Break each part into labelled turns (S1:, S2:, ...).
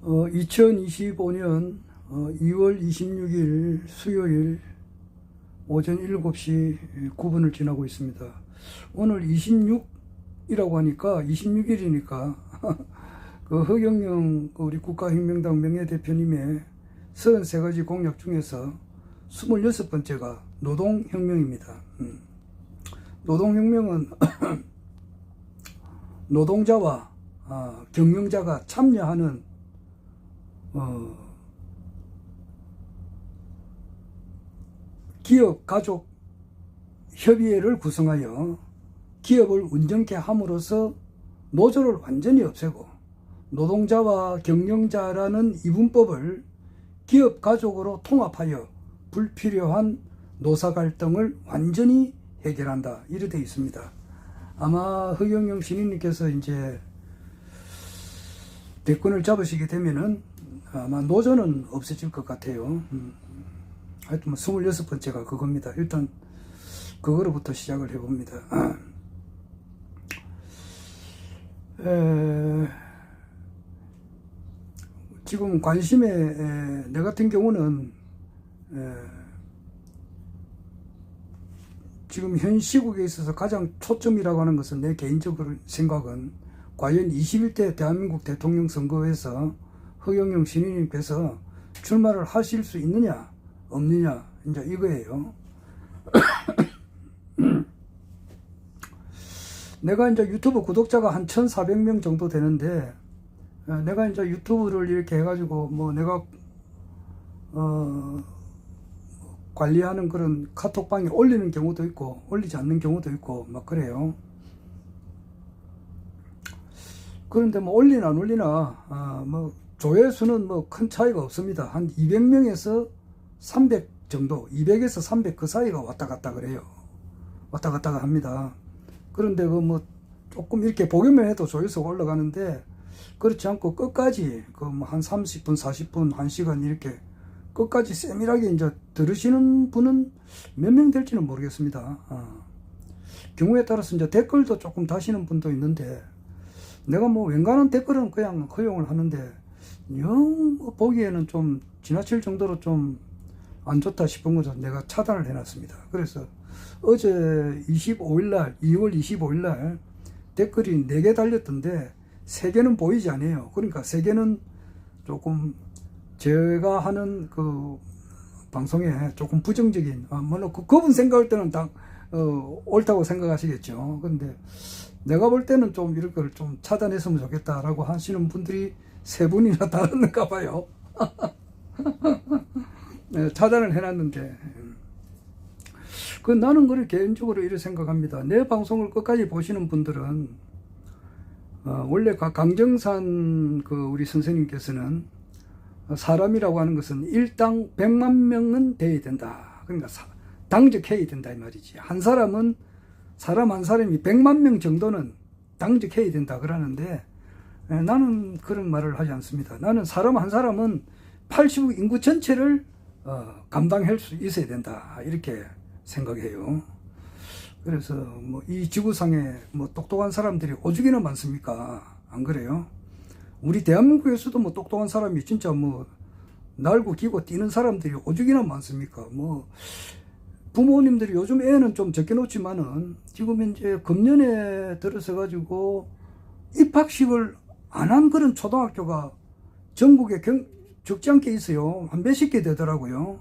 S1: 2025년 2월 26일 수요일 오전 7시 9분을 지나고 있습니다. 오늘 26이라고 하니까 26일이니까 그 허경영 우리 국가혁명당 명예대표님의 33가지 공약 중에서 26번째가 노동혁명입니다. 노동혁명은 노동자와 경영자가 참여하는 기업 가족 협의회를 구성하여 기업을 운영케 함으로써 노조를 완전히 없애고 노동자와 경영자라는 이분법을 기업 가족으로 통합하여 불필요한 노사 갈등을 완전히 해결한다, 이렇게 되어 있습니다. 아마 허경영 신인님께서 이제 대권을 잡으시게 되면은 아마 노조는 없어질 것 같아요. 하여튼 26번째가 그겁니다. 일단 그거로부터 시작을 해봅니다. 지금 관심에 내 같은 경우는 지금 현 시국에 있어서 가장 초점이라고 하는 것은, 내 개인적으로 생각은 과연 21대 대한민국 대통령 선거에서 허경영 신인님께서 출마를 하실 수 있느냐 없느냐, 이제 이거예요. 내가 이제 유튜브 구독자가 한 1,400명 정도 되는데, 내가 이제 유튜브를 이렇게 해가지고 뭐 내가 관리하는 그런 카톡방에 올리는 경우도 있고 올리지 않는 경우도 있고 막 그래요. 그런데 뭐 올리나 안 올리나 뭐 조회수는 뭐 큰 차이가 없습니다. 한 200명에서 300 정도, 200에서 300 그 사이가 왔다 갔다 그래요. 왔다 갔다 합니다. 그런데 그 뭐 조금 이렇게 보기만 해도 조회수가 올라가는데, 그렇지 않고 끝까지 그 뭐 한 30분, 40분, 1시간 이렇게 끝까지 세밀하게 이제 들으시는 분은 몇 명 될지는 모르겠습니다. 경우에 따라서 이제 댓글도 조금 다시는 분도 있는데, 내가 뭐 웬간한 댓글은 그냥 허용을 하는데, 영 보기에는 좀 지나칠 정도로 좀 안 좋다 싶은 것은 내가 차단을 해놨습니다. 그래서 어제 25일날, 2월 25일날 댓글이 4개 달렸던데 3개는 보이지 않아요. 그러니까 3개는 조금 제가 하는 그 방송에 조금 부정적인, 물론 그분 생각할 때는 다 옳다고 생각하시겠죠. 그런데 내가 볼 때는 좀 이런 걸 좀 차단했으면 좋겠다라고 하시는 분들이 3분이나 다른가 봐요. 네, 차단을 해놨는데, 나는 그걸 개인적으로 이렇게 생각합니다. 내 방송을 끝까지 보시는 분들은 원래 강정산 그 우리 선생님께서는 사람이라고 하는 것은 일당 100만 명은 돼야 된다. 그러니까 당적해야 된다 이 말이지. 한 사람은, 사람 한 사람이 100만 명 정도는 당적해야 된다 그러는데, 나는 그런 말을 하지 않습니다. 나는 사람 한 사람은 80억 인구 전체를 감당할 수 있어야 된다, 이렇게 생각해요. 그래서 뭐 이 지구상에 뭐 똑똑한 사람들이 오죽이나 많습니까? 안 그래요? 우리 대한민국에서도 뭐 똑똑한 사람이 진짜 뭐 날고 기고 뛰는 사람들이 오죽이나 많습니까? 뭐 부모님들이 요즘 애는 좀 적게 놓지만은 지금 이제 금년에 들어서 가지고 입학식을 안 한 그런 초등학교가 전국에 적지 않게 있어요. 한 몇십 개 되더라고요.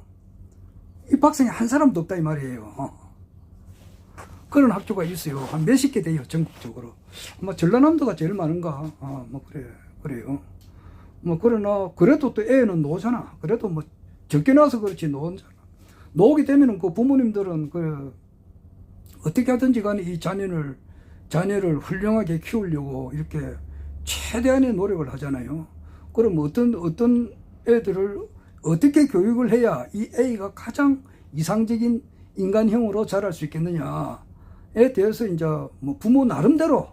S1: 입학생이 한 사람도 없다 이 말이에요. 그런 학교가 있어요. 한 몇십 개 돼요, 전국적으로. 아마 전라남도가 제일 많은가? 뭐 그래요. 뭐 그러나 그래도 또 애는 노잖아. 그래도 뭐 적게 나서 그렇지 노잖아. 노게 되면은 그 부모님들은 그 어떻게 하든지 간에 이 자녀를 훌륭하게 키우려고 이렇게 최대한의 노력을 하잖아요. 그럼 어떤 애들을 어떻게 교육을 해야 이 애가 가장 이상적인 인간형으로 자랄 수 있겠느냐에 대해서 이제 뭐 부모 나름대로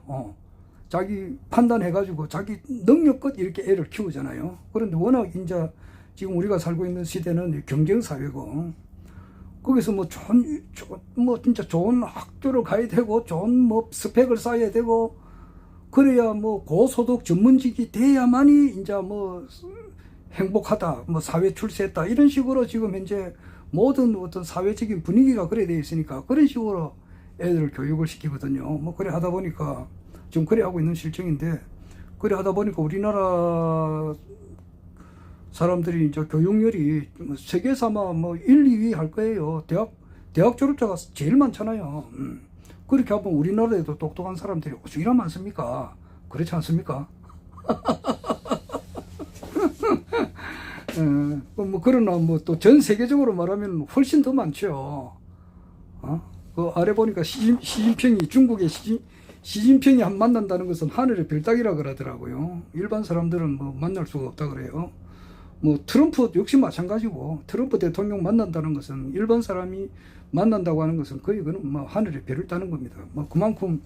S1: 자기 판단해가지고 자기 능력껏 이렇게 애를 키우잖아요. 그런데 워낙 이제 지금 우리가 살고 있는 시대는 경쟁사회고, 거기서 뭐 진짜 좋은 학교를 가야 되고, 좋은 뭐 스펙을 쌓아야 되고, 그래야 뭐 고소득 전문직이 돼야만이 이제 뭐 행복하다, 뭐 사회 출세했다, 이런 식으로 지금 현재 모든 어떤 사회적인 분위기가 그래 되어 있으니까 그런 식으로 애들을 교육을 시키거든요. 뭐 그래 하다 보니까 좀 그래 하고 있는 실정인데, 그래 하다 보니까 우리나라 사람들이 이제 교육열이 세계에서 아마 뭐 1, 2위 할 거예요. 대학 졸업자가 제일 많잖아요. 그렇게 하면 우리나라에도 똑똑한 사람들이 어찌나 많습니까? 그렇지 않습니까? 뭐 그러나 뭐 또 전 세계적으로 말하면 훨씬 더 많죠. 그 아래 보니까 시진핑이 중국의 시진핑이 한 만난다는 것은 하늘의 별따기라 그러더라고요. 일반 사람들은 뭐 만날 수가 없다 그래요. 뭐 트럼프 역시 마찬가지고, 트럼프 대통령 만난다는 것은, 일반 사람이 만난다고 하는 것은 거의 그는 뭐 하늘의 별을 따는 겁니다. 뭐 그만큼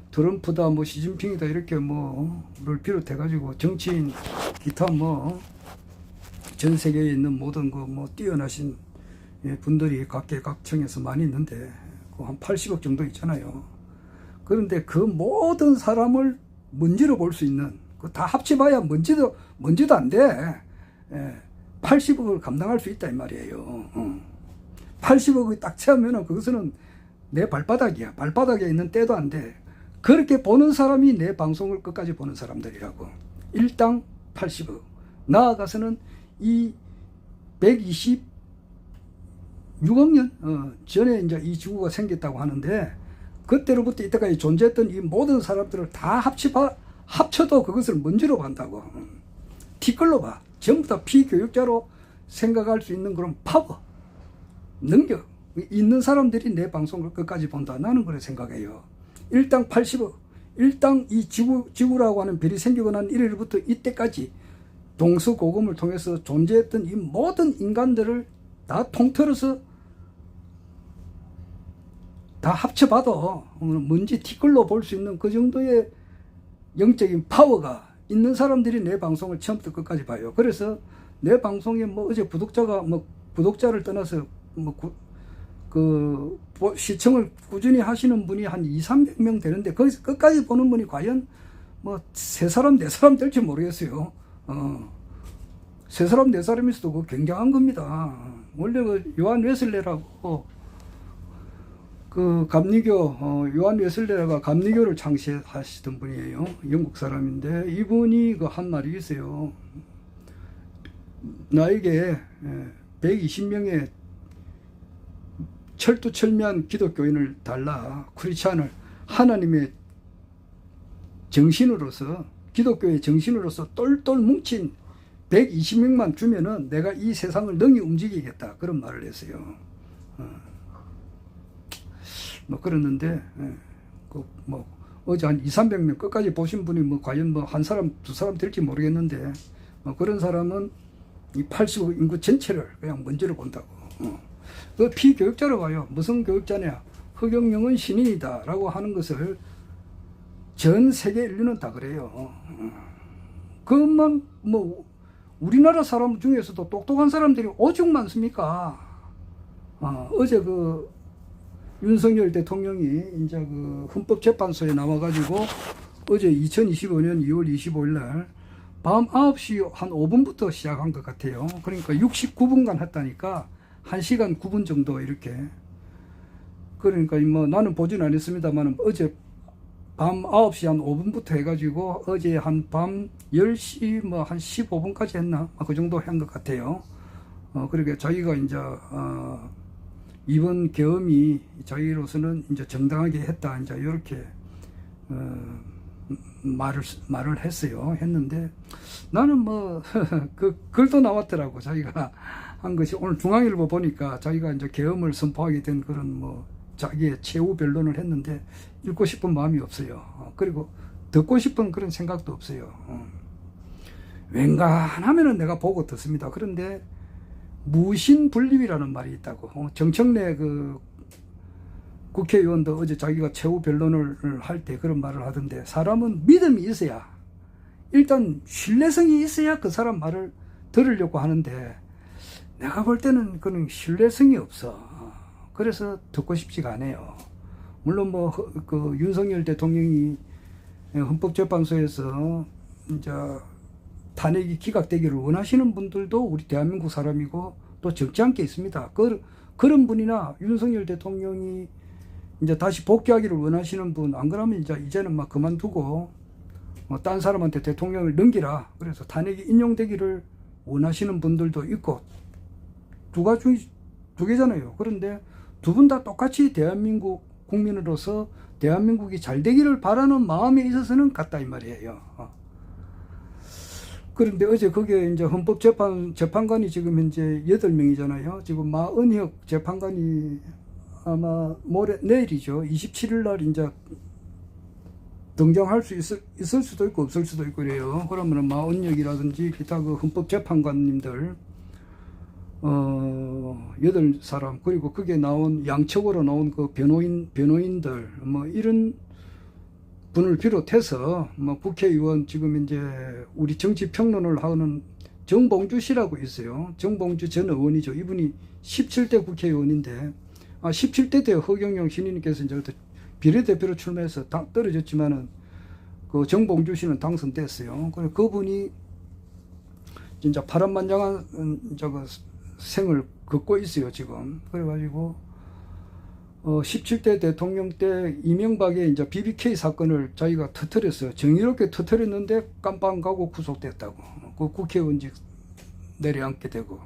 S1: 트럼프다 뭐 시진핑이다 이렇게 뭐를 비롯해 가지고 정치인 기타 뭐 전 세계에 있는 모든 그 뭐 뛰어나신 분들이 각계각층에서 많이 있는데 그 한 80억 정도 있잖아요. 그런데 그 모든 사람을 먼지로 볼 수 있는, 그 다 합쳐봐야 먼지도 안 돼. 80억을 감당할 수 있다 이 말이에요. 80억이 딱 채우면은 그것은 내 발바닥이야. 발바닥에 있는 때도 안 돼. 그렇게 보는 사람이 내 방송을 끝까지 보는 사람들이라고. 일당 80억. 나아가서는 이 126억 년 전에 이제 이 지구가 생겼다고 하는데, 그때로부터 이때까지 존재했던 이 모든 사람들을 다 합쳐도 그것을 먼지로 본다고. 티끌로 봐. 전부 다 피교육자로 생각할 수 있는 그런 파워, 능력 있는 사람들이 내 방송을 끝까지 본다. 나는 그렇게 생각해요. 일당 80억. 일당 이 지구라고 하는 별이 생기고 난 이래부터 이때까지 동서고금을 통해서 존재했던 이 모든 인간들을 다 통틀어서 다 합쳐봐도 먼지 티끌로 볼 수 있는 그 정도의 영적인 파워가 있는 사람들이 내 방송을 처음부터 끝까지 봐요. 그래서 내 방송에 뭐 어제 구독자를 떠나서 시청을 꾸준히 하시는 분이 한 200~300명 되는데, 거기서 끝까지 보는 분이 과연 뭐 3사람 4사람 될지 모르겠어요. 3사람 4사람에서도 그 굉장한 겁니다. 원래 그 요한 웨슬레라고 그 감리교, 요한 웨슬레가 감리교를 창시하시던 분이에요. 영국 사람인데, 이분이 그 한 말이 있어요. 나에게 120명의 철두철미한 기독교인을 달라, 크리스찬을 하나님의 정신으로서, 기독교의 정신으로서 똘똘 뭉친 120명만 주면은 내가 이 세상을 능히 움직이겠다, 그런 말을 했어요. 뭐 그랬는데, 어제 한 200~300명 끝까지 보신 분이 뭐 과연 뭐 한 사람 2사람 될지 모르겠는데, 그런 사람은 이 80억 인구 전체를 그냥 먼지로 본다고. 그 피교육자로 봐요. 무슨 교육자냐? 허경영은 신인이다 라고 하는 것을 전 세계 인류는 다 그래요. 그것만 뭐 우리나라 사람 중에서도 똑똑한 사람들이 오죽 많습니까? 어제 그 윤석열 대통령이 이제 그 헌법재판소에 나와가지고 어제 2025년 2월 25일 날 밤 9시 한 5분부터 시작한 것 같아요. 그러니까 69분간 했다니까 1시간 9분 정도 이렇게. 그러니까 뭐 나는 보진 않았습니다만 어제 밤 9시 한 5분부터 해가지고 어제 한 밤 10시 뭐 한 15분까지 했나? 그 정도 한 것 같아요. 그러니까 저희가 이제 이번 계엄이 저희로서는 이제 정당하게 했다, 이제 이렇게 말을 했는데, 나는 뭐 그 글도 나왔더라고. 자기가 한 것이 오늘 중앙일보 보니까 자기가 이제 계엄을 선포하게 된 그런 뭐 자기의 최후 변론을 했는데 읽고 싶은 마음이 없어요. 그리고 듣고 싶은 그런 생각도 없어요. 웬간하면은 내가 보고 듣습니다. 그런데 무신분립이라는 말이 있다고. 정청래 그 국회의원도 어제 자기가 최후 변론을 할 때 그런 말을 하던데, 사람은 믿음이 있어야, 일단 신뢰성이 있어야 그 사람 말을 들으려고 하는데, 내가 볼 때는 그런 신뢰성이 없어. 그래서 듣고 싶지가 않아요. 물론 뭐 그 윤석열 대통령이 헌법재판소에서 이제 탄핵이 기각되기를 원하시는 분들도 우리 대한민국 사람이고 또 적지 않게 있습니다. 그런 분이나 윤석열 대통령이 이제 다시 복귀하기를 원하시는 분, 안 그러면 이제는 막 그만두고 딴 사람한테 대통령을 넘기라. 그래서 탄핵이 인용되기를 원하시는 분들도 있고 두 개잖아요. 그런데 두 분 다 똑같이 대한민국 국민으로서 대한민국이 잘 되기를 바라는 마음에 있어서는 같다 이 말이에요. 그런데 어제 거기에 이제 헌법재판관이 지금 현재 8명이잖아요. 지금 마은혁 재판관이 아마 내일이죠. 27일 날 이제 등장할 수 있을 수도 있고 없을 수도 있고 그래요. 그러면은 마은혁이라든지 기타 그 헌법재판관님들 8사람 그리고 그게 나온 양측으로 나온 그 변호인들 뭐 이런 분을 비롯해서 뭐 국회의원 지금 이제 우리 정치 평론을 하는 정봉주 씨라고 있어요. 정봉주 전 의원이죠. 이분이 17대 국회의원인데 17대 때 허경영 신인님께서 이제 비례대표로 출마해서 떨어졌지만은 그 정봉주 씨는 당선됐어요. 그래서 그분이 진짜 파란만장한 그 생을 걷고 있어요 지금. 그래가지고 17대 대통령 때 이명박의 이제 BBK 사건을 자기가 터뜨렸어요. 정의롭게 터뜨렸는데 깜빵 가고 구속됐다고. 그 국회의원직 내려앉게 되고.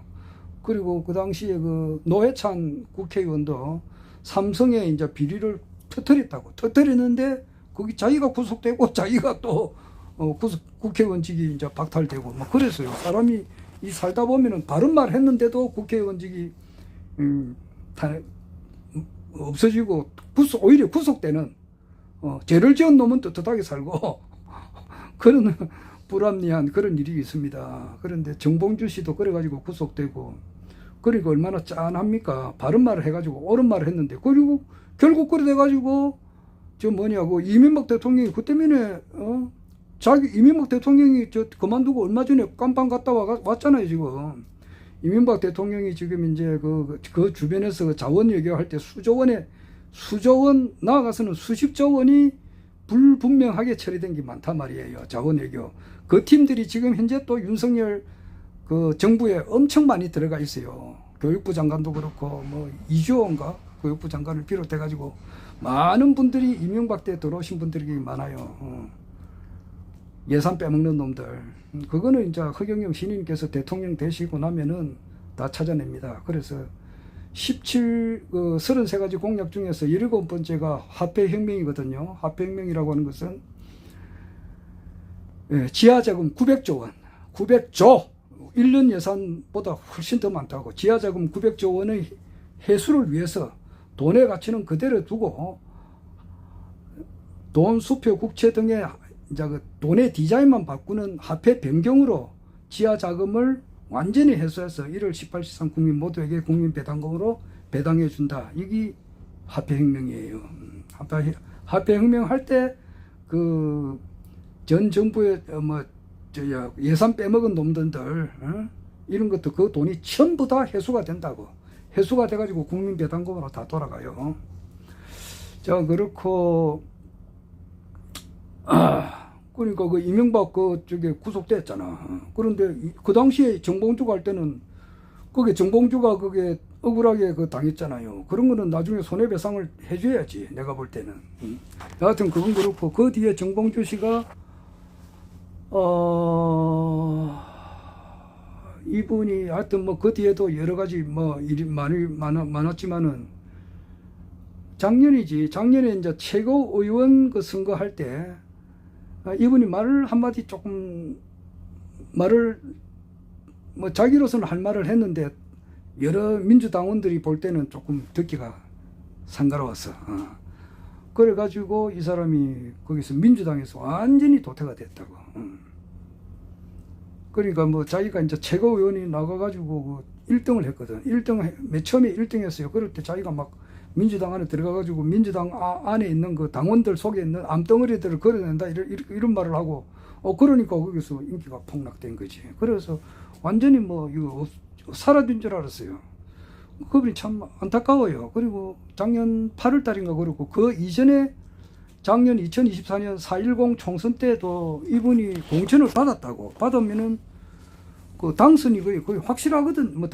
S1: 그리고 그 당시에 그 노회찬 국회의원도 삼성에 이제 비리를 터뜨렸다고. 터뜨렸는데 거기 자기가 구속되고 자기가 또 국회의원직이 이제 박탈되고 뭐 그랬어요. 사람이 이 살다 보면은 바른 말 했는데도 국회의원직이 없어지고 오히려 구속되는 죄를 지은 놈은 떳떳하게 살고 그런 불합리한 그런 일이 있습니다. 그런데 정봉주 씨도 그래가지고 구속되고 그러니까 얼마나 짠합니까? 바른 말을 해가지고 옳은 말을 했는데 그리고 결국 그래 돼가지고 저 뭐냐고 이명박 대통령이 그 때문에 이명박 대통령이 저 그만두고 얼마 전에 깜빵 갔다 왔잖아요 지금. 이명박 대통령이 지금 이제 그 주변에서 자원 외교할 때 수조 원 나아가서는 수십조 원이 불분명하게 처리된 게 많단 말이에요. 자원 외교. 그 팀들이 지금 현재 또 윤석열 그 정부에 엄청 많이 들어가 있어요. 교육부 장관도 그렇고 뭐 이주호인가 교육부 장관을 비롯해 가지고 많은 분들이 이명박 때 들어오신 분들이 많아요. 예산 빼먹는 놈들. 그거는 이제 허경영 신인께서 대통령 되시고 나면은 다 찾아냅니다. 그래서 33가지 공약 중에서 17번째가 화폐혁명이거든요. 화폐혁명이라고 하는 것은 지하자금 900조 원, 900조 1년 예산보다 훨씬 더 많다고. 지하자금 900조 원의 회수를 위해서 돈의 가치는 그대로 두고 돈, 수표, 국채 등의 이제 그 돈의 디자인만 바꾸는 화폐 변경으로 지하자금을 완전히 해소해서 1월 18, 13 국민 모두에게 국민 배당금으로 배당해 준다. 이게 화폐혁명이에요. 화폐혁명 할 때 그 전 정부의 예산 빼먹은 놈들 이런 것도 그 돈이 전부 다 회수가 된다고. 회수가 돼가지고 국민 배당금으로 다 돌아가요. 자, 그렇고 그러니까 그 이명박 그쪽에 구속됐잖아. 그런데 그 당시에 정봉주가 할 때는 그게 정봉주가 그게 억울하게 그 당했잖아요. 그런 거는 나중에 손해배상을 해줘야지. 내가 볼 때는. 여하튼 그건 그렇고 그 뒤에 정봉주 씨가 이분이 하여튼 뭐 그 뒤에도 여러 가지 뭐 일이 많았지만은 작년에 이제 최고의원 그 선거할 때 이분이 말을 한마디 조금 말을 뭐 자기로서는 할 말을 했는데 여러 민주당원들이 볼 때는 조금 듣기가 상가로웠어. 그래가지고 이 사람이 거기서 민주당에서 완전히 도태가 됐다고. 그러니까 뭐 자기가 이제 최고위원이 나가가지고 1등을 했거든. 맨 처음에 1등 했어요. 그럴 때 자기가 막 민주당 안에 들어가가지고 민주당 안에 있는 그 당원들 속에 있는 암덩어리들을 걸어낸다. 이런 말을 하고, 그러니까 거기서 인기가 폭락된 거지. 그래서 완전히 뭐 이거 사라진 줄 알았어요. 그분이 참 안타까워요. 그리고 작년 8월 달인가 그렇고 그 이전에 작년 2024년 4.10 총선 때도 이분이 공천을 받았다고. 받으면은 그 당선이 거의 확실하거든. 뭐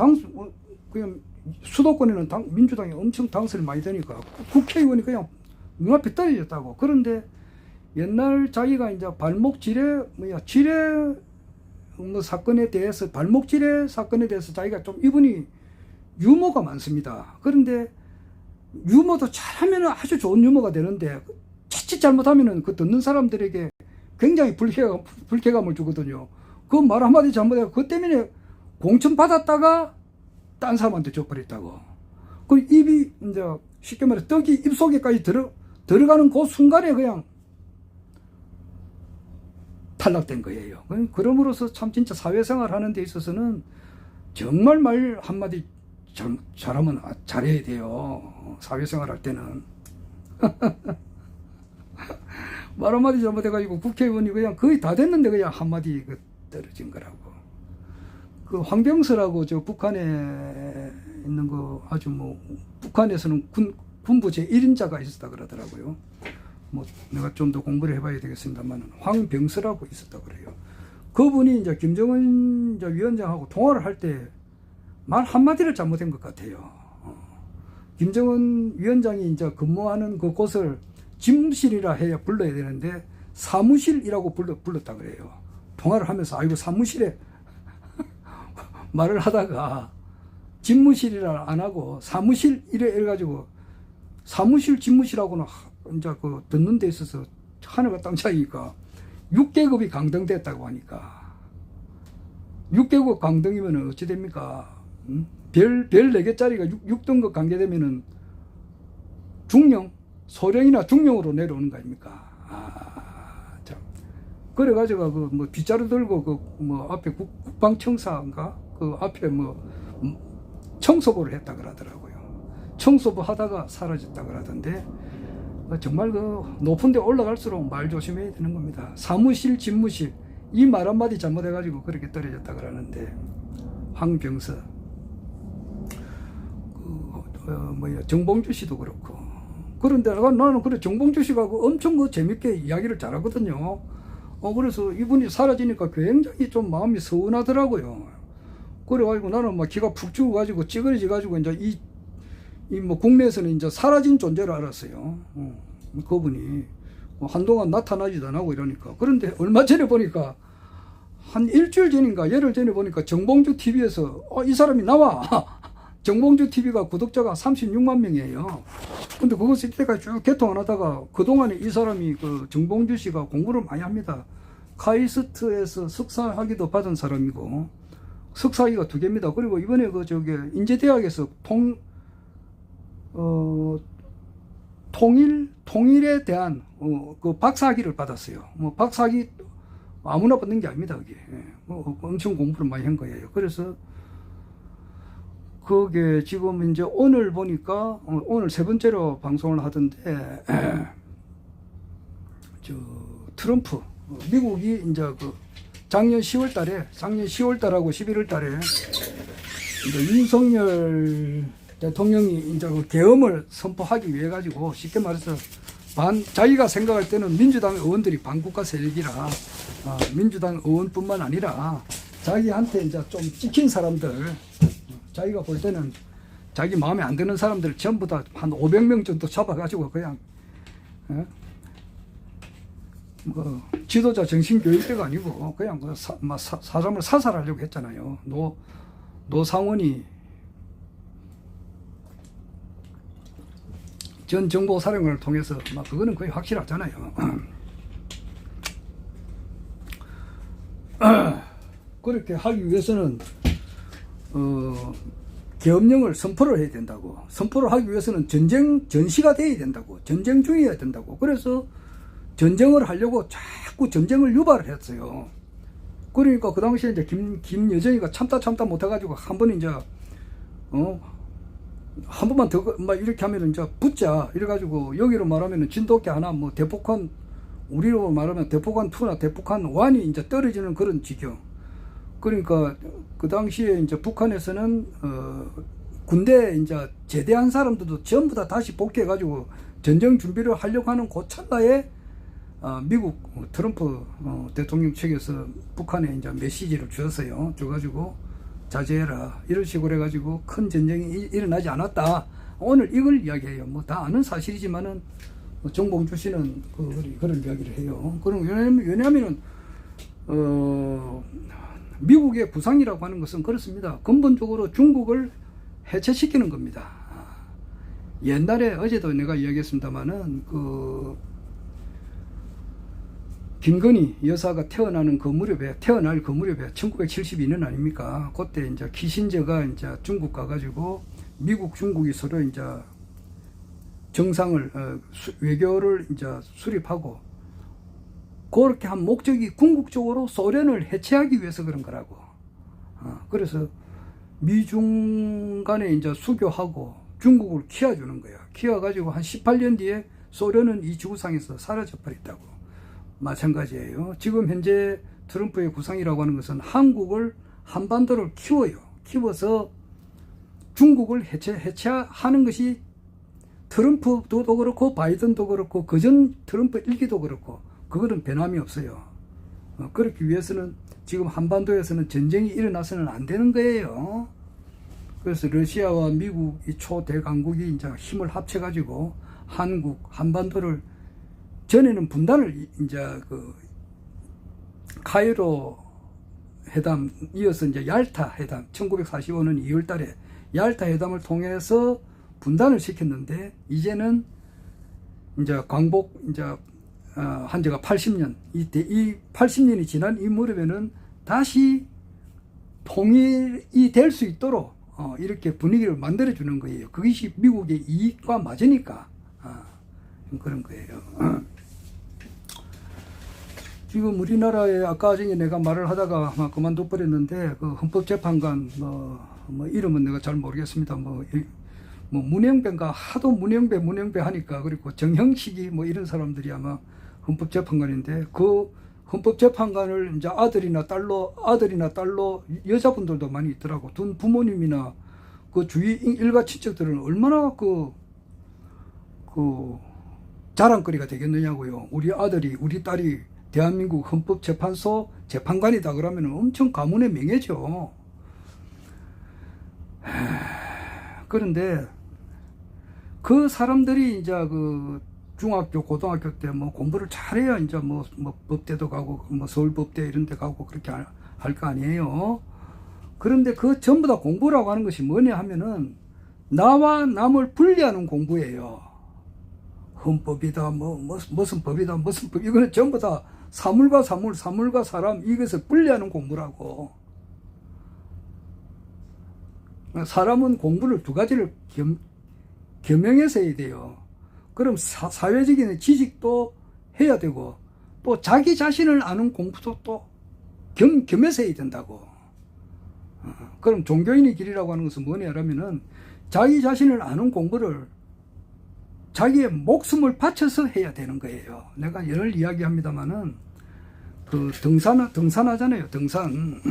S1: 그냥 수도권에는 민주당이 엄청 당선이 많이 되니까 국회의원이 그냥 눈앞에 떨어졌다고. 그런데 옛날 자기가 이제 지뢰 뭐 사건에 대해서 발목 지뢰 사건에 대해서 자기가 좀 이분이 유머가 많습니다. 그런데 유머도 잘하면 아주 좋은 유머가 되는데 자칫 잘못하면은 그 듣는 사람들에게 굉장히 불쾌감을 주거든요. 그 말 한마디 잘못해서 그것 때문에 공천 받았다가 딴 사람한테 줘버렸다고. 그 입이 이제 쉽게 말해 떡이 입속에까지 들어가는 그 순간에 그냥 탈락된 거예요. 그럼으로써 참 진짜 사회생활 하는 데 있어서는 정말 말 한마디 잘하면 잘해야 돼요. 사회생활 할 때는. 말 한마디 잘못해가지고 국회의원이 그냥 거의 다 됐는데 그냥 한마디 떨어진 거라고. 그 황병서라고 저 북한에 있는 거 아주 뭐 북한에서는 군부 제1인자가 있었다 그러더라고요. 뭐 내가 좀 더 공부를 해봐야 되겠습니다만 황병서라고 있었다 그래요. 그분이 이제 김정은 이제 위원장하고 통화를 할 때 말 한마디를 잘못한 것 같아요. 김정은 위원장이 이제 근무하는 그곳을 집무실이라 해야 불러야 되는데 사무실이라고 불렀다 그래요. 통화를 하면서 아이고 사무실에 말을 하다가 집무실이라 안 하고 사무실 이래가지고 사무실 집무실하고는 이제 그 듣는 데 있어서 하늘과 땅 차이니까 6계급이 강등됐다고 하니까 6계급 강등이면 어찌 됩니까? 별 4개짜리가 6등급 강제되면은 중령, 소령이나 중령으로 내려오는 거 아닙니까? 참. 그래가지고 그 뭐 빗자루 들고 그 뭐 앞에 국방청사인가? 그 앞에 뭐 청소부를 했다 그러더라고요. 청소부 하다가 사라졌다 그러던데 정말 그 높은 데 올라갈수록 말 조심해야 되는 겁니다. 사무실, 집무실 이 말 한마디 잘못해가지고 그렇게 떨어졌다 그러는데 황병서 정봉주 씨도 그렇고. 그런데 나는 그래 정봉주 씨가 엄청 그 재밌게 이야기를 잘하거든요. 그래서 이분이 사라지니까 굉장히 좀 마음이 서운하더라고요. 그래가지고 나는 막 기가 푹 죽어가지고 찌그러져가지고 이제 이 뭐 국내에서는 이제 사라진 존재를 알았어요. 그분이 한동안 나타나지도 안 하고 이러니까. 그런데 얼마 전에 보니까 한 일주일 전인가 열흘 전에 보니까 정봉주 TV에서 이 사람이 나와. 정봉주 TV가 구독자가 36만 명이에요. 근데 그것을 이때까지 쭉 개통 안 하다가 그동안에 이 사람이 그 정봉주 씨가 공부를 많이 합니다. 카이스트에서 석사학위도 받은 사람이고 석사학위가 2개입니다. 그리고 이번에 그 저기 인제대학에서 통일에 대한 그 박사학위를 받았어요. 뭐 박사학위 아무나 받는 게 아닙니다. 그게 엄청 공부를 많이 한 거예요. 그래서 그게 지금 이제 오늘 보니까 오늘 3번째로 방송을 하던데 저 트럼프 미국이 이제 그 작년 10월달하고 11월달에 이제 윤석열 대통령이 이제 그 계엄을 선포하기 위해 가지고 쉽게 말해서 자기가 생각할 때는 민주당 의원들이 반국가 세력이라 민주당 의원뿐만 아니라 자기한테 이제 좀 찍힌 사람들 자기가 볼 때는 자기 마음에 안 드는 사람들 전부 다 한 500명 정도 잡아가지고 그냥 뭐 지도자 정신교육대가 아니고 그냥 그 사람을 사살하려고 했잖아요. 노상원이 전 정보사령관을 통해서 막 그거는 거의 확실하잖아요. 그렇게 하기 위해서는 계엄령을 선포를 해야 된다고. 선포를 하기 위해서는 전시가 돼야 된다고. 전쟁 중이어야 된다고. 그래서 전쟁을 하려고 자꾸 전쟁을 유발을 했어요. 그러니까 그 당시에 이제 김여정이가 참다 못해가지고 한 번 이제 한 번만 더 막 이렇게 하면 이제 붙자 이래가지고 여기로 말하면 진돗개 하나 뭐 대폭한 우리로 말하면 대폭한 2나 대폭한 1이 이제 떨어지는 그런 지경. 그러니까 그 당시에 이제 북한에서는 군대 이제 제대한 사람들도 전부 다 다시 복귀해가지고 전쟁 준비를 하려고 하는 그 찰나에 미국 트럼프 대통령 측에서 북한에 이제 메시지를 주었어요. 줘가지고 자제해라 이런 식으로 해가지고 큰 전쟁이 일어나지 않았다. 오늘 이걸 이야기해요. 뭐 다 아는 사실이지만은 정봉주 씨는 그런 이야기를 해요. 그럼 왜냐하면은 미국의 구상이라고 하는 것은 그렇습니다. 근본적으로 중국을 해체시키는 겁니다. 옛날에 어제도 내가 이야기했습니다만은 김건희 여사가 태어날 그 무렵에 1972년 아닙니까? 그때 이제 키신저가 이제 중국 가가지고 미국, 중국이 서로 이제 정상을 외교를 이제 수립하고 그렇게 한 목적이 궁극적으로 소련을 해체하기 위해서 그런 거라고. 그래서 미중 간에 이제 수교하고 중국을 키워주는 거야. 키워가지고 한 18년 뒤에 소련은 이 지구상에서 사라져 버렸다고. 마찬가지예요. 지금 현재 트럼프의 구상이라고 하는 것은 한반도를 키워요. 키워서 중국을 해체하는 것이 트럼프도 그렇고 바이든도 그렇고 그전 트럼프 일기도 그렇고 그거는 변함이 없어요. 그렇기 위해서는 지금 한반도에서는 전쟁이 일어나서는 안 되는 거예요. 그래서 러시아와 미국 이 초대강국이 이제 힘을 합쳐가지고 한반도를 전에는 분단을 이제 카이로 회담 이어서 이제 얄타 회담 1945년 2월 달에 얄타 회담을 통해서 분단을 시켰는데 이제는 이제 광복 이제 한 지가 80년 이 80년이 지난 이 무렵에는 다시 통일이 될 수 있도록 이렇게 분위기를 만들어 주는 거예요. 그것이 미국의 이익과 맞으니까 그런 거예요. 지금 우리나라에 아까 전에 내가 말을 하다가 아마 그만둬 버렸는데 그 헌법재판관 뭐 이름은 내가 잘 모르겠습니다. 뭐 문영배인가 하도 문영배 하니까 그리고 정형식이 뭐 이런 사람들이 아마 헌법재판관인데 그 헌법재판관을 이제 아들이나 딸로 여자분들도 많이 있더라고. 둔 부모님이나 그 주위 일가 친척들은 얼마나 그 자랑거리가 되겠느냐고요. 우리 아들이 우리 딸이 대한민국 헌법재판소 재판관이다 그러면 엄청 가문의 명예죠. 그런데 그 사람들이 이제 그 중학교, 고등학교 때 뭐 공부를 잘해야 이제 뭐 법대도 가고 뭐 서울법대 이런 데 가고 그렇게 할 거 아니에요. 그런데 그 전부 다 공부라고 하는 것이 뭐냐 하면은 나와 남을 분리하는 공부예요. 헌법이다, 무슨 법이다, 무슨 법, 이거는 전부 다 사물과 사람, 이것을 분리하는 공부라고. 사람은 공부를 두 가지를 겸용해서 해야 돼요. 그럼 사회적인 지식도 해야 되고, 또 자기 자신을 아는 공부도 또 겸해서 해야 된다고. 그럼 종교인의 길이라고 하는 것은 뭐냐면은 자기 자신을 아는 공부를 자기의 목숨을 바쳐서 해야 되는 거예요. 내가 늘 이야기합니다만은 그 등산하잖아요. 등산.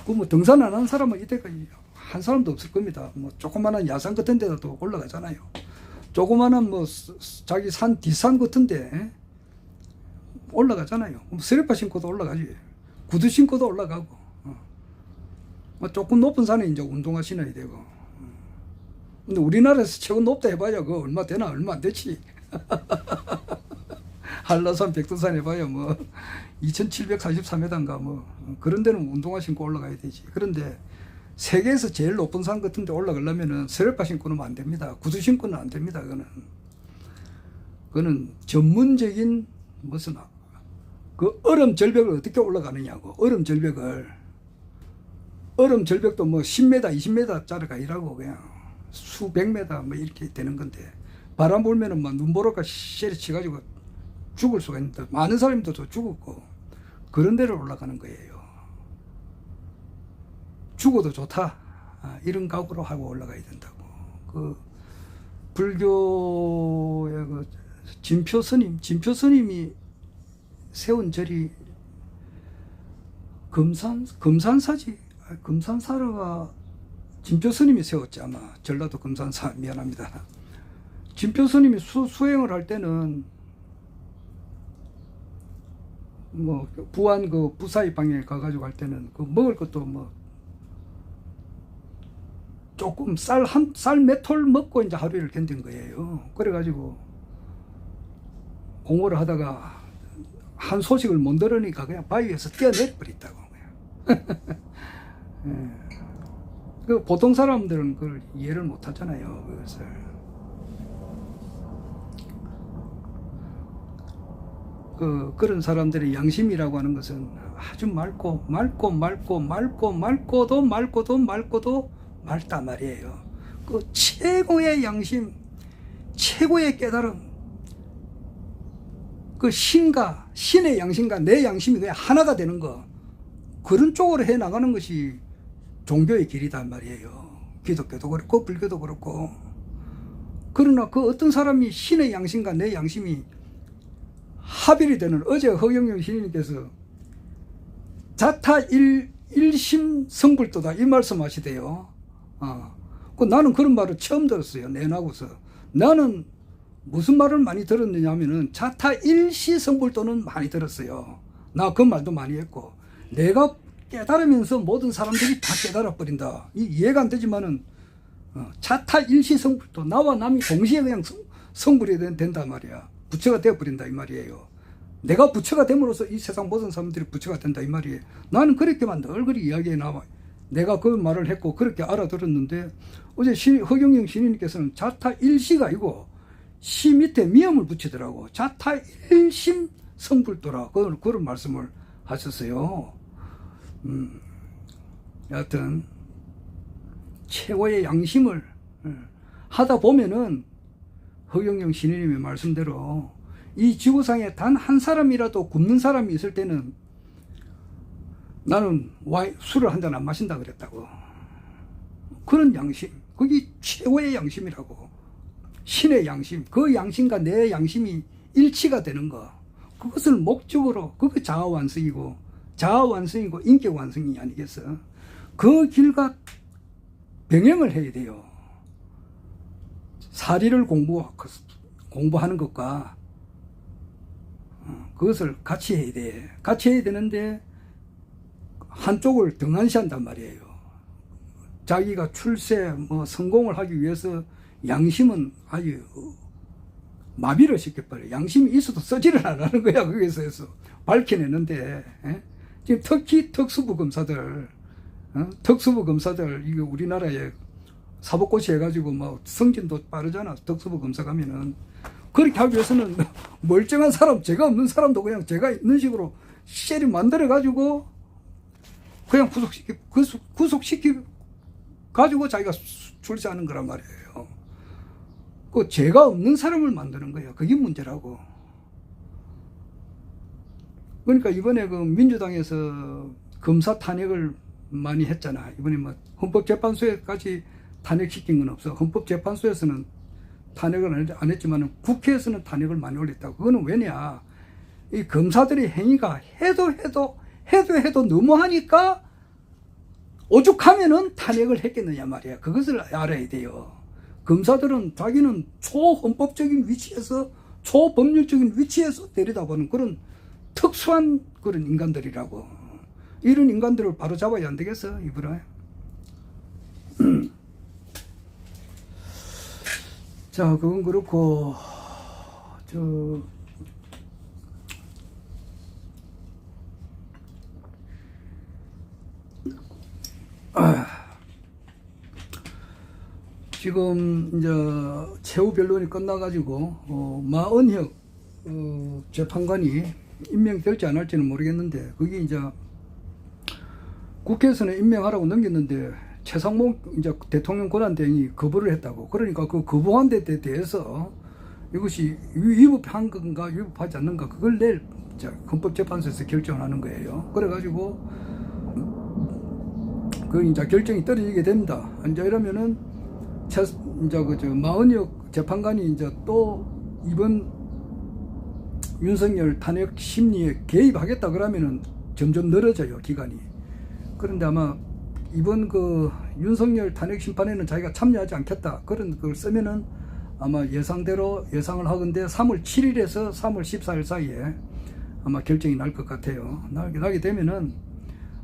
S1: 그 뭐 등산 안 하는 사람은 이때까지 한 사람도 없을 겁니다. 뭐 조그마한 야산 같은 데도 올라가잖아요. 조그마한 뭐 자기 뒷산 같은데 올라가잖아요. 스리퍼 신고도 올라가지. 구두 신고도 올라가고. 뭐 조금 높은 산에 이제 운동화 신어야 되고. 근데 우리나라에서 최고 높다 해봐야 그거 얼마 되나? 얼마 안 되지. 한라산, 백두산 해봐야 뭐 2743m인가 뭐 그런 데는 운동화 신고 올라가야 되지. 그런데 세계에서 제일 높은 산 같은 데 올라가려면은 스레파 신고는 안 됩니다. 구두 신고는 안 됩니다. 그거는 전문적인 무슨 그 얼음 절벽을 어떻게 올라가느냐고. 얼음 절벽도 뭐 10m, 20m짜리가 아니라고 그냥 수백 메다 뭐 이렇게 되는 건데 바람 불면은 막 눈보라가 쉐리 치가지고 죽을 수가 있는데 많은 사람도 더 죽었고 그런 데를 올라가는 거예요. 죽어도 좋다 이런 각오로 하고 올라가야 된다고. 그 불교의 그 진표 스님이 세운 절이 금산사지. 금산사가 진표 스님이 세웠지 아마. 전라도 금산사 미안합니다. 진표 스님이 수행을 할 때는 뭐 부안 그 부사이 방에 가가지고 할 때는 그 먹을 것도 뭐 조금 쌀 몇 톨 먹고 이제 하루를 견딘 거예요. 그래가지고 공부를 하다가 한 소식을 못 들으니까 그냥 바위에서 뛰어내려 버렸다고. 예. 그 보통 사람들은 그걸 이해를 못 하잖아요. 그것을. 그런 사람들의 양심이라고 하는 것은 아주 맑고도 맑단 말이에요. 그 최고의 양심, 최고의 깨달음, 그 신의 양심과 내 양심이 그냥 하나가 되는 거, 그런 쪽으로 해 나가는 것이 종교의 길이단 말이에요. 기독교도 그렇고 불교도 그렇고. 그러나 그 어떤 사람이 신의 양심과 내 양심이 합일이 되는, 어제 허경영 신인님께서 자타 일심 성불도다 이 말씀하시대요. 나는 그런 말을 처음 들었어요. 내나고서. 나는 무슨 말을 많이 들었느냐 하면은 자타 일시 성불도는 많이 들었어요. 나 그 말도 많이 했고, 내가 깨달으면서 모든 사람들이 다 깨달아 버린다. 이해가 안 되지만은 자타 일시 성불도, 나와 남이 동시에 그냥 성불이 된단 말이야. 부처가 되어 버린다 이 말이에요. 내가 부처가 됨으로써 이 세상 모든 사람들이 부처가 된다 이 말이에요. 나는 그렇게만 늘 그리 이야기해 나와. 내가 그 말을 했고 그렇게 알아들었는데, 어제 허경영 신인님께서는 자타 일시가 아니고 시 밑에 미음을 붙이더라고. 자타 일심 성불도라 그런 말씀을 하셨어요. 여하튼 최고의 양심을 하다 보면은 허경영 신인님의 말씀대로 이 지구상에 단 한 사람이라도 굶는 사람이 있을 때는 나는 술을 한 잔 안 마신다 그랬다고. 그런 양심, 그게 최고의 양심이라고. 신의 양심, 그 양심과 내 양심이 일치가 되는 거, 그것을 목적으로, 그게 자아완성이고 인격완성이 아니겠어. 그 길과 병행을 해야 돼요. 사리를 공부하는 것과 그것을 같이 해야 돼. 같이 해야 되는데 한쪽을 등한시한단 말이에요. 자기가 출세 성공을 하기 위해서 양심은 아주 마비를 시켜버려요. 양심이 있어도 쓰지를 안 하는 거야. 거기서 밝혀내는데. 지금 특히 특수부 검사들, 이거 우리나라에 사법고시 해가지고 승진도 빠르잖아. 특수부 검사 가면은. 그렇게 하기 위해서는 멀쩡한 사람, 죄가 없는 사람도 그냥 죄가 있는 식으로 쉐리 만들어가지고 그냥 구속시키 가지고 자기가 출세하는 거란 말이에요. 그 죄가 없는 사람을 만드는 거예요. 그게 문제라고. 그러니까 이번에 그 민주당에서 검사 탄핵을 많이 했잖아. 이번에 헌법재판소에까지 탄핵시킨 건 없어. 헌법재판소에서는 탄핵을 안 했지만 국회에서는 탄핵을 많이 올렸다고. 그거는 왜냐, 이 검사들의 행위가 해도 너무하니까 오죽하면은 탄핵을 했겠느냐 말이야. 그것을 알아야 돼요. 검사들은 자기는 초헌법적인 위치에서, 초법률적인 위치에서 내려다보는 그런 특수한 그런 인간들이라고. 이런 인간들을 바로 잡아야 안 되겠어, 이번에. 자, 그건 그렇고, 지금 이제 최후 변론이 끝나가지고 마은혁 재판관이 임명될지 안 할지는 모르겠는데, 그게 이제 국회에서는 임명하라고 넘겼는데 최상목 이제 대통령 권한대행이 거부를 했다고. 그러니까 그 거부한 데 대해서 이것이 위법한 건가 위법하지 않는가, 그걸 내일 헌법재판소에서 결정하는 거예요. 그래가지고 그 이제 결정이 떨어지게 됩니다. 이제 이러면은 이제 마은혁 재판관이 이제 또 이번 윤석열 탄핵 심리에 개입하겠다 그러면은 점점 늘어져요, 기간이. 그런데 아마 이번 그 윤석열 탄핵 심판에는 자기가 참여하지 않겠다, 그런 걸 쓰면은 아마 예상대로 예상을 하건대 3월 7일에서 3월 14일 사이에 아마 결정이 날 것 같아요. 나게 되면은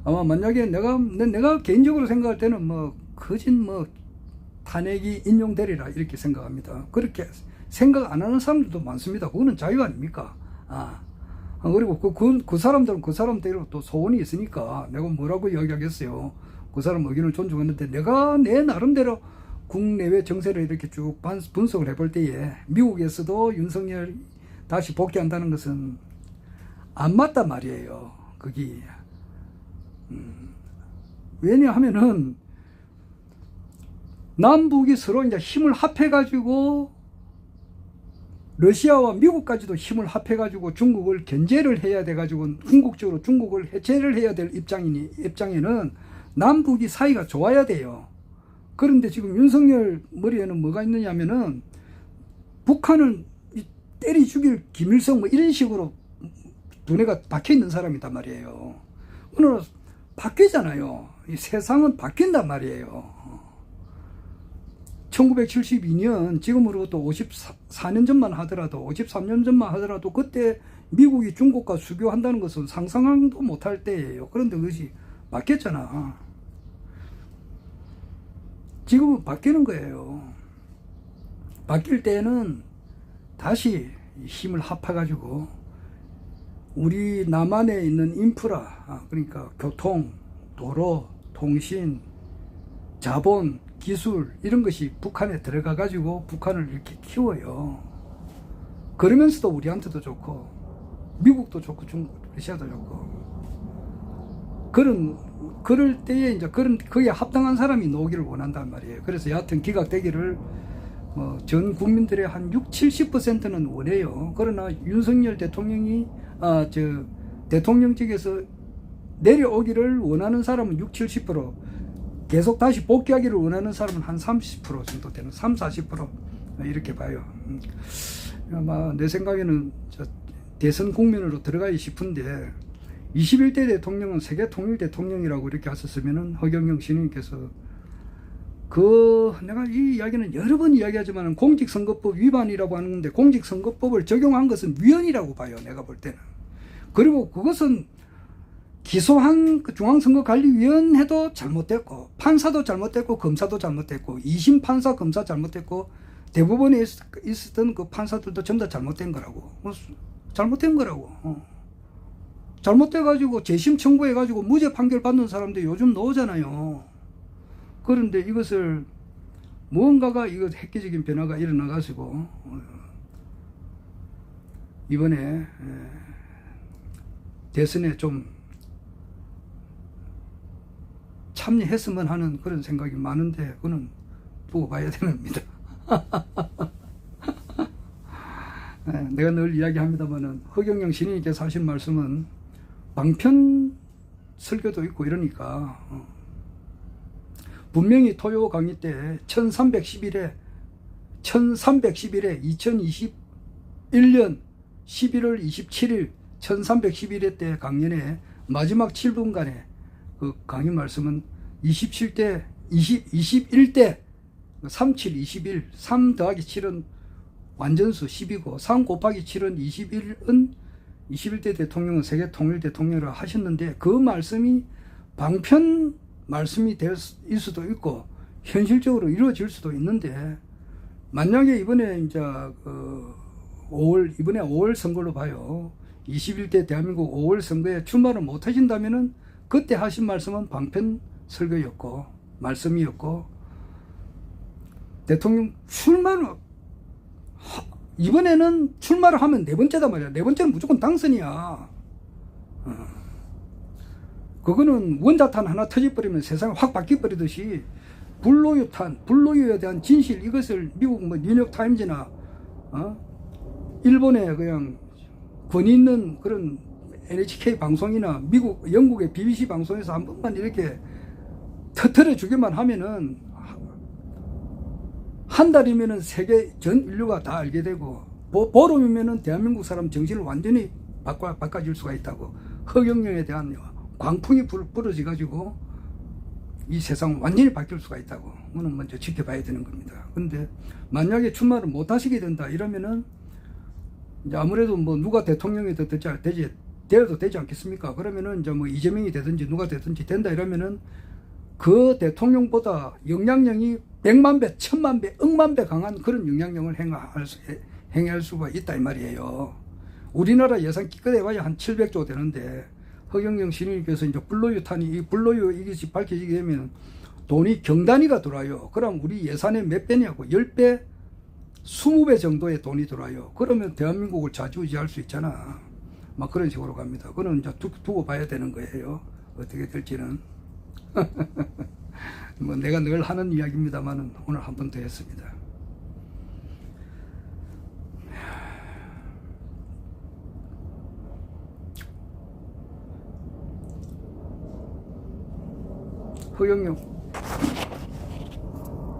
S1: 아마 만약에 내가 개인적으로 생각할 때는 뭐 거진 뭐 탄핵이 인용되리라 이렇게 생각합니다. 그렇게 생각 안 하는 사람들도 많습니다. 그거는 자유 아닙니까? 그리고 그 사람들은 그 사람대로 또 소원이 있으니까 내가 뭐라고 이야기하겠어요. 그 사람 의견을 존중하는데 내가 내 나름대로 국내외 정세를 이렇게 쭉 분석을 해볼 때에 미국에서도 윤석열 다시 복귀한다는 것은 안 맞단 말이에요. 그게 왜냐하면은 남북이 서로 이제 힘을 합해가지고 러시아와 미국까지도 힘을 합해가지고 중국을 견제를 해야 돼가지고 궁극적으로 중국을 해체를 해야 될 입장에는 남북이 사이가 좋아야 돼요. 그런데 지금 윤석열 머리에는 뭐가 있느냐면은 북한을 때리 죽일 김일성 뭐 이런 식으로 두뇌가 박혀 있는 사람이단 말이에요. 오늘 바뀌잖아요. 이 세상은 바뀐단 말이에요. 1972년 지금으로부터 54년 전만 하더라도 53년 전만 하더라도 그때 미국이 중국과 수교한다는 것은 상상도 못할 때예요. 그런데 그것이 바뀌었잖아. 지금은 바뀌는 거예요. 바뀔 때는 다시 힘을 합해가지고 우리 남한에 있는 인프라, 그러니까 교통, 도로, 통신, 자본, 기술 이런 것이 북한에 들어가 가지고 북한을 이렇게 키워요. 그러면서도 우리한테도 좋고 미국도 좋고 중국, 러시아도 좋고 그럴 때에 이제 거기에 합당한 사람이 나오기를 원한단 말이에요. 그래서 여하튼 기각되기를 전 국민들의 한 60-70%는 원해요. 그러나 윤석열 대통령이 대통령직에서 내려오기를 원하는 사람은 60-70%, 계속 다시 복귀하기를 원하는 사람은 한 30% 정도 되는 30-40% 이렇게 봐요. 아마 내 생각에는 대선 국면으로 들어가기 싶은데 21대 대통령은 세계 통일 대통령이라고 이렇게 하셨으면은 허경영 신임께서 내가 이 이야기는 여러 번 이야기하지만 공직선거법 위반이라고 하는 건데 공직선거법을 적용한 것은 위헌이라고 봐요. 내가 볼 때는. 그리고 그것은 기소한 중앙선거관리위원회도 잘못됐고 판사도 잘못됐고 검사도 잘못됐고 2심 판사 검사 잘못됐고 대법원에 있었던 그 판사들도 전부 다 잘못된 거라고. 잘못된 거라고. 잘못돼가지고 재심 청구해가지고 무죄 판결 받는 사람들 요즘 나오잖아요. 그런데 이것을 무언가가 획기적인 변화가 일어나가지고 이번에 대선에 좀 참여했으면 하는 그런 생각이 많은데 그거는 두고 봐야 됩니다. 내가 늘 이야기합니다만은 허경영 신인께서 하신 말씀은 방편 설교도 있고 이러니까 분명히 토요 강의 때 1311회 2021년 11월 27일 1311회 때 강연의 마지막 7분간의 그 강의 말씀은 21대 37, 21, 3 더하기 7은 완전수 10이고 3 곱하기 7은 21은 21대 대통령은 세계 통일 대통령이라고 하셨는데 그 말씀이 방편 말씀이 될 수도 있고 현실적으로 이루어질 수도 있는데 만약에 이번에 이제 이번에 5월 선거로 봐요. 21대 대한민국 5월 선거에 출마를 못 하신다면은 그때 하신 말씀은 방편 설교였고 말씀이었고 대통령 이번에는 출마를 하면 네 번째다 말이야. 네 번째는 무조건 당선이야. 그거는 원자탄 하나 터져버리면 세상이 확 바뀌어버리듯이 불로유에 대한 진실 이것을 미국 뉴욕타임즈나 일본의 그냥 권위 있는 그런 NHK 방송이나 영국의 BBC 방송에서 한 번만 이렇게 터뜨려 주기만 하면은 한 달이면은 세계 전 인류가 다 알게 되고 보름이면은 대한민국 사람 정신을 완전히 바꿔줄 수가 있다고. 허경영에 대한 광풍이 불어져 가지고 이 세상은 완전히 바뀔 수가 있다고. 그거는 먼저 지켜봐야 되는 겁니다. 근데 만약에 출마를 못 하시게 된다 이러면은 이제 아무래도 뭐 누가 대통령이 되어도 되지 않겠습니까? 그러면은 이제 뭐 이재명이 되든지 누가 되든지 된다 이러면은 그 대통령보다 영향력이 100만 배, 1000만 배, 억만 배 강한 그런 영향력을 행할 수가 있다 이 말이에요. 우리나라 예산 기껏해봐야 한 700조 되는데 허경영 시인님께서 이제 이 불로유 이것이 밝혀지게 되면 돈이 경단위가 들어와요. 그럼 우리 예산의 몇 배냐고 10배, 20배 정도의 돈이 들어와요. 그러면 대한민국을 좌지우지할 수 있잖아. 막 그런 식으로 갑니다. 그거는 이제 두고 봐야 되는 거예요. 어떻게 될지는. 뭐 내가 늘 하는 이야기입니다만은 오늘 한 번 더 했습니다. 허경영